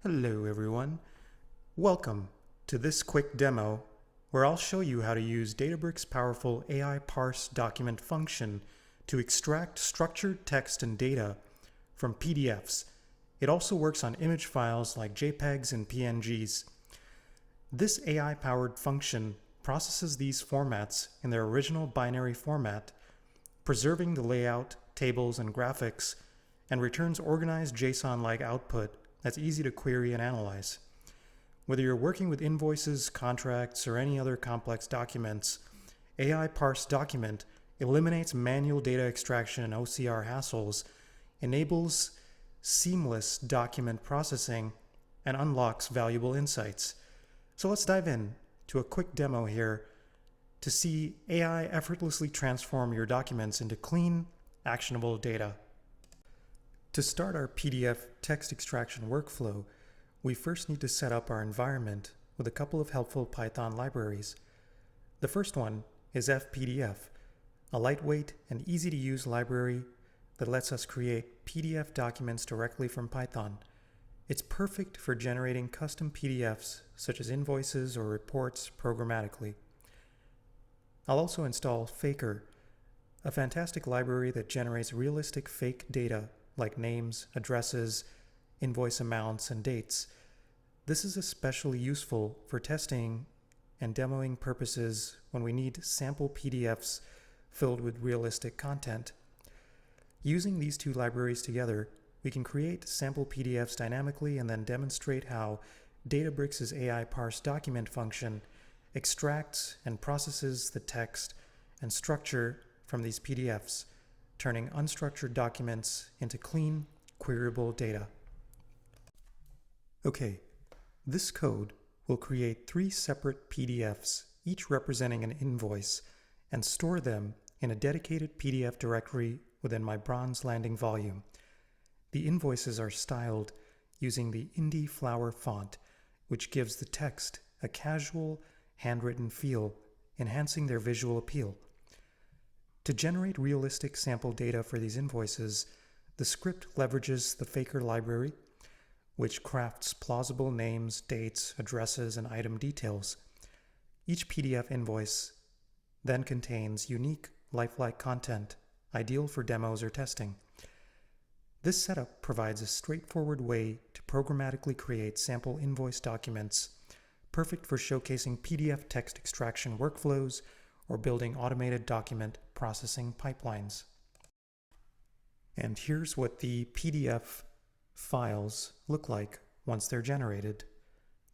Hello everyone. Welcome to this quick demo where I'll show you how to use Databricks' powerful AI parse document function to extract structured text and data from PDFs. It also works on image files like JPEGs and PNGs. This AI-powered function processes these formats in their original binary format, preserving the layout, tables, and graphics, and returns organized JSON-like output that's easy to query and analyze. Whether you're working with invoices, contracts, or any other complex documents, AI parse document eliminates manual data extraction and OCR hassles, enables seamless document processing, and unlocks valuable insights. So let's dive in to a quick demo here to see AI effortlessly transform your documents into clean, actionable data. To start our PDF text extraction workflow, we first need to set up our environment with a couple of helpful Python libraries. The first one is FPDF, a lightweight and easy-to-use library that lets us create PDF documents directly from Python. It's perfect for generating custom PDFs such as invoices or reports programmatically. I'll also install Faker, a fantastic library that generates realistic fake data like names, addresses, invoice amounts, and dates. This is especially useful for testing and demoing purposes when we need sample PDFs filled with realistic content. Using these two libraries together, we can create sample PDFs dynamically and then demonstrate how Databricks' AI parse document function extracts and processes the text and structure from these PDFs, turning unstructured documents into clean, queryable data. Okay, this code will create 3 separate PDFs, each representing an invoice, and store them in a dedicated PDF directory within my bronze landing volume. The invoices are styled using the Indie Flower font, which gives the text a casual, handwritten feel, enhancing their visual appeal. To generate realistic sample data for these invoices, the script leverages the Faker library, which crafts plausible names, dates, addresses, and item details. Each PDF invoice then contains unique, lifelike content, ideal for demos or testing. This setup provides a straightforward way to programmatically create sample invoice documents, perfect for showcasing PDF text extraction workflows or building automated document processing pipelines. And here's what the PDF files look like once they're generated.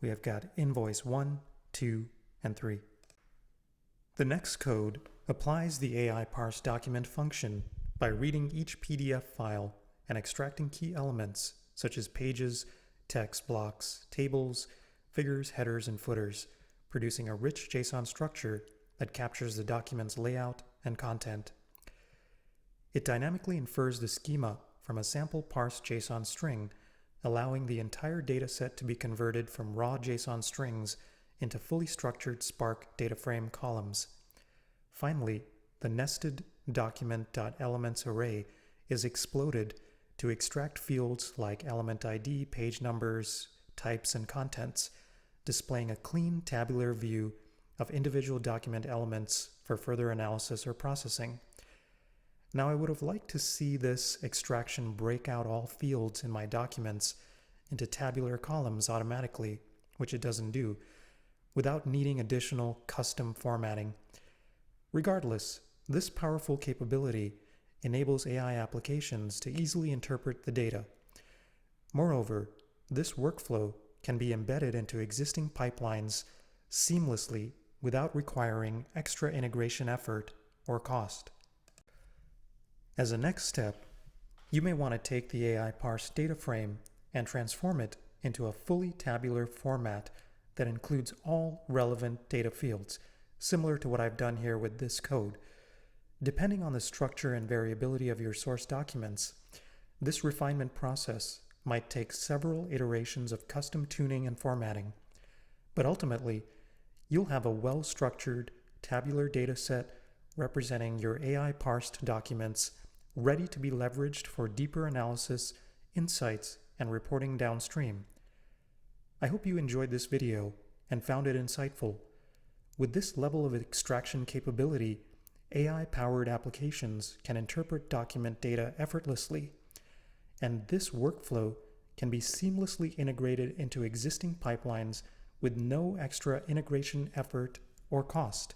We have got invoice 1, 2, and 3. The next code applies the AI parse document function by reading each PDF file and extracting key elements such as pages, text blocks, tables, figures, headers, and footers, producing a rich JSON structure that captures the document's layout and content. It dynamically infers the schema from a sample parsed JSON string, allowing the entire dataset to be converted from raw JSON strings into fully structured Spark DataFrame columns. Finally, the nested document.elements array is exploded to extract fields like element ID, page numbers, types, and contents, displaying a clean tabular view of individual document elements for further analysis or processing. Now, I would have liked to see this extraction break out all fields in my documents into tabular columns automatically, which it doesn't do, without needing additional custom formatting. Regardless, this powerful capability enables AI applications to easily interpret the data. Moreover, this workflow can be embedded into existing pipelines seamlessly without requiring extra integration effort or cost. As a next step, you may want to take the AI parse data frame and transform it into a fully tabular format that includes all relevant data fields, similar to what I've done here with this code. Depending on the structure and variability of your source documents, this refinement process might take several iterations of custom tuning and formatting, but ultimately, you'll have a well-structured tabular dataset representing your AI parsed documents ready to be leveraged for deeper analysis, insights, and reporting downstream. I hope you enjoyed this video and found it insightful. With this level of extraction capability, AI-powered applications can interpret document data effortlessly, and this workflow can be seamlessly integrated into existing pipelines with no extra integration effort or cost.